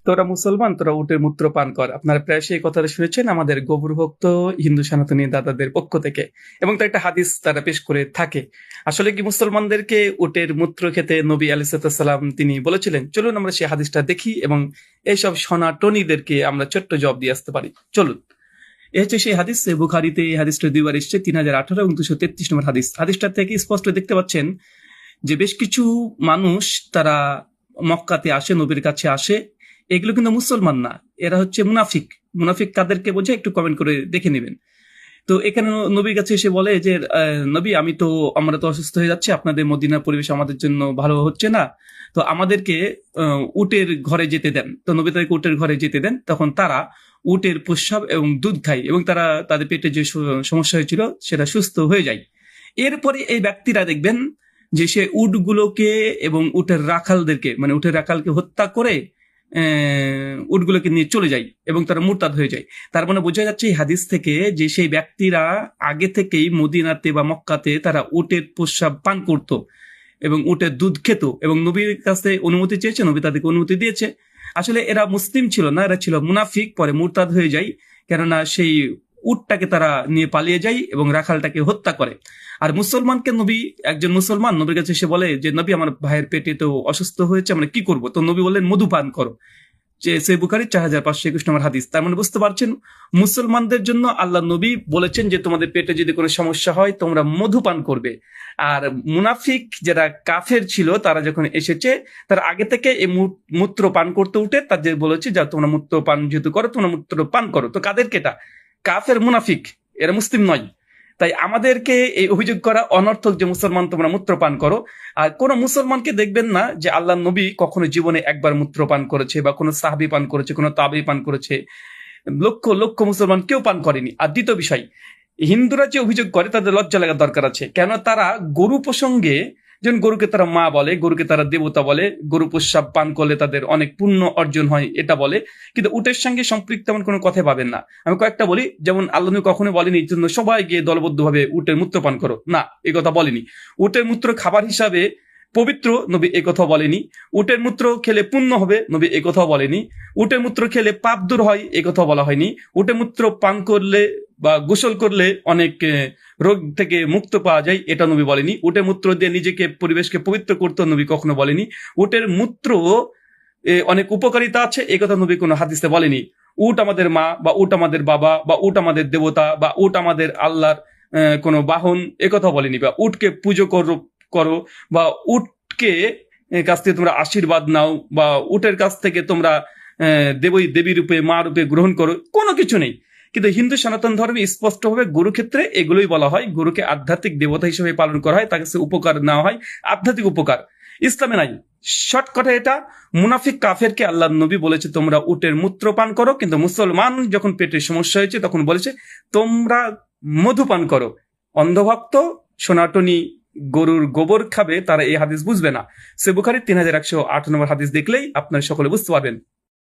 তোরা মুসলমান, তোরা উটের মূত্র পান কর। আপনারা প্রায় সেই কথাটা শুনেছেন আমাদের গভীর ভক্ত হিন্দু সনাতনী দাদাদের পক্ষ থেকে, এবং তার একটা হাদিস তারা পেশ করে থাকে। আসলে কি মুসলমানদেরকে উটের মূত্র খেতে নবী আলাইহিস সালাম তিনি বলেছিলেন? চলুন আমরা সেই হাদিসটা দেখি এবং এইসব সনাতনীদেরকে আমরা ছোট্ট জবাব দিয়ে আসতে পারি। চলুন, এ হচ্ছে সেই হাদিস। বুখারীতে এই হাদিসটা দুইবার এসছে, 3018 এবং 233 নম্বর হাদিস। হাদিসটা থেকে স্পষ্ট দেখতে পাচ্ছেন যে বেশ কিছু মানুষ তারা মক্কাতে আসে, নবীর কাছে আসে। এগুলো কিন্তু মুসলমান না, এরা হচ্ছে মুনাফিক। মুনাফিক কাদেরকে বোঝে একটু কমেন্ট করে দেখে নেবেন। তো এখানে নবীর কাছে এসে বলে যে নবী, আমরা তো অসুস্থ হয়ে যাচ্ছি, আপনাদের মদিনার পরিবেশ আমাদের জন্য ভালো হচ্ছে না, তো আমাদেরকে উটের ঘরে যেতে দেন। তো নবী তাদেরকে উটের ঘরে যেতে দেন। তখন তারা উটের প্রস্রাব এবং দুধ খায় এবং তারা তাদের পেটে যে সমস্যা হয়েছিল সেটা সুস্থ হয়ে যায়। এরপরে এই ব্যক্তিরা দেখবেন যে সে উটগুলোকে এবং উটের রাখালদেরকে, মানে উটের রাখালকে হত্যা করে উটগুলোকে নিয়ে চলে যায় এবং তারা মুরতাদ হয়ে যায়। তার মানে বোঝা যাচ্ছে এই হাদিস থেকে যে সেই ব্যক্তিরা আগে থেকেই মদিনাতে বা মক্কাতে তারা উটের প্রস্রাব পান করত এবং উটের দুধ খেত এবং নবীর কাছে অনুমতি চেয়েছে, নবী তাদেরকে অনুমতি দিয়েছে। আসলে এরা মুসলিম ছিল না, এরা ছিল মুনাফিক, পরে মুরতাদ হয়ে যায়, কেননা সেই উটটাকে তারা নিয়ে পালিয়ে যায় এবং রাখালটাকে হত্যা করে। আর মুসলমানকে নবী, একজন মুসলমান নবীর কাছে এসে বলে যে নবী, আমার ভাইয়ের পেটে তো অসুস্থ হয়েছে, আমরা কি করব? তো নবী বললেন মধু পান করো। যে সে বুখারী 4521 নম্বর হাদিস। তার মানে বুঝতে পারছেন, মুসলমানদের জন্য আল্লাহ নবী বলেছেন যে তোমাদের পেটে যদি কোনো সমস্যা হয় তোমরা মধু পান করবে। আর মুনাফিক যারা কাফের ছিল তারা যখন এসেছে, তারা আগে থেকে এই মূত্র পান করতে উঠে তাদের বলেছে যা তোমরা মূত্র পান যেহেতু করো, তোমরা মূত্র পান করো। তো কাদেরকে? এটা কাফের, মুনাফিক, এরা মুসলিম নয়। তাই আমাদেরকে এই অভিযোগ করা অনর্থক যে মুসলমান তোমরা মূত্র পান করো। আর কোন মুসলমানকে দেখবেন না যে আল্লাহ নবী কখনো জীবনে একবার মূত্র পান করেছে বা কোনো সাহাবী পান করেছে, কোনো তাবি পান করেছে। লক্ষ লক্ষ মুসলমান কেউ পান করেনি। আর দ্বিতীয় বিষয়, হিন্দুরা যে অভিযোগ করে তাদের লজ্জা লাগার দরকার আছে। কেন? তারা গরু প্রসঙ্গে, যেমন গরুকে তারা মা বলে, গরুকে তারা দেবতা বলে, গরু প্রস্রাব পান করলে তাদের অনেক পুণ্য অর্জন হয় এটা বলে, কিন্তু উটের সঙ্গে সম্পৃক্ত এমন কোনো কথা পাবেন না। আমি কয়েকটা বলি, যেমন আল্লাহ নবী কখনো বলেনি জন্য সবাই গিয়ে দলবদ্ধভাবে উটের মূত্র পান করো, না, এই কথা বলেনি। উটের মূত্র খাবার হিসাবে পবিত্র, নবী এ কথা বলেনি। উটের মূত্র খেলে পুণ্য হবে, নবী এ কথা বলেনি। উটের মূত্র খেলে পাপ দূর হয়, এ কথা বলা হয়নি। উটের মূত্র পান করলে বা গোসল করলে অনেক রোগ থেকে মুক্ত পাওয়া যায়, এটা নবী বলেনি। উটের মূত্র দিয়ে নিজেকে, পরিবেশকে পবিত্র করতে নবী কখনো বলেনি। উটের মূত্র অনেক উপকারিতা আছে, এ কথা নবী কোনো হাদিসে বলেনি। উট আমাদের মা, বা উট আমাদের বাবা, বা উট আমাদের দেবতা, বা উট আমাদের আল্লাহর কোনো বাহন, এ কথা বলেনি। বা উটকে পুজো করো, বা উটকে কাছ থেকে তোমরা আশীর্বাদ নাও, বা উটের কাছ থেকে তোমরা দেবী রূপে, মা রূপে গ্রহণ করো, কোনো কিছু নেই। কিন্তু হিন্দু সনাতন ধর্মে স্পষ্টভাবে গরু ক্ষেত্রে এগুলোই বলা হয়। গরুকে আধ্যাত্মিক দেবতা হিসেবে পালন করা হয়, তার কাছে উপকার নেওয়া হয়, আধ্যাত্মিক উপকার। ইসলামে নাই। শর্টকাটে এটা, মুনাফিক কাফেরকে আল্লাহ নবী বলেছে তোমরা উটের মূত্র পান করো, কিন্তু মুসলমান যখন পেটের সমস্যা হয়েছে তখন বলেছে তোমরা মধু পান করো। অন্ধভক্ত সনাতনী গরুর গোবর খাবে, তারা এই হাদিস বুঝবে না। সে বুখারী 3108 নম্বর হাদিস দেখলেই আপনারা সকলে বুঝতে পারবেন।